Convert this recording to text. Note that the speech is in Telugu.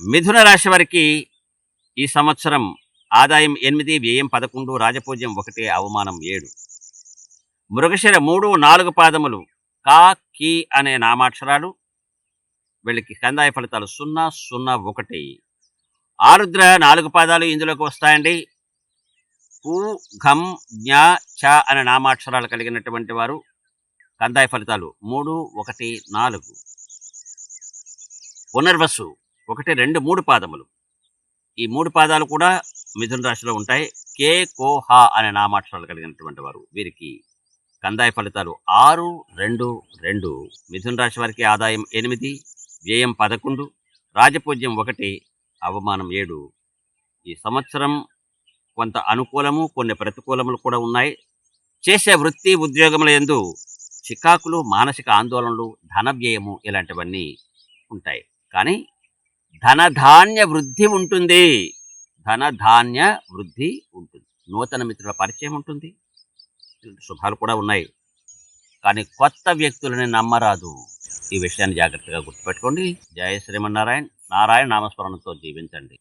మిథున రాశి వారికి ఈ సంవత్సరం ఆదాయం 8, వ్యయం 11, రాజపూజ్యం 1, అవమానం 7. మృగశిర 3, 4 పాదములు కా, కీ అనే నామాక్షరాలు. వీళ్ళకి కందాయ ఫలితాలు 0, 0, 1. ఆరుద్ర 4 పాదాలు ఇందులోకి వస్తాయండి. కు, ఘం, జ్ఞ, చ అనే నామాక్షరాలు కలిగినటువంటి వారు కందాయ ఫలితాలు 3, 1, 4. పునర్వసు 1, 2, 3 పాదములు. ఈ 3 పాదాలు కూడా మిథున రాశిలో ఉంటాయి. కే, కో, హ అనే నామాక్షరాలు కలిగినటువంటి వారు వీరికి కందాయ ఫలితాలు 6, 2, 2. మిథున రాశి వారికి ఆదాయం 8, వ్యయం 11, రాజపూజ్యం 1, అవమానం 7. ఈ సంవత్సరం కొంత అనుకూలము, కొన్ని ప్రతికూలములు కూడా ఉన్నాయి. చేసే వృత్తి ఉద్యోగముల యందు చికాకులు, మానసిక ఆందోళనలు, ధన వ్యయము ఇలాంటివన్నీ ఉంటాయి. కానీ ధనధాన్య వృద్ధి ఉంటుంది. ధనధాన్య వృద్ధి ఉంటుంది. నూతన మిత్రుల పరిచయం ఉంటుంది. శుభాలు కూడా ఉన్నాయి. కానీ కొత్త వ్యక్తులని నమ్మరాదు. ఈ విషయాన్ని జాగ్రత్తగా గుర్తుపెట్టుకోండి. జయ శ్రీమన్నారాయణ. నారాయణ నామస్మరణతో జీవించండి.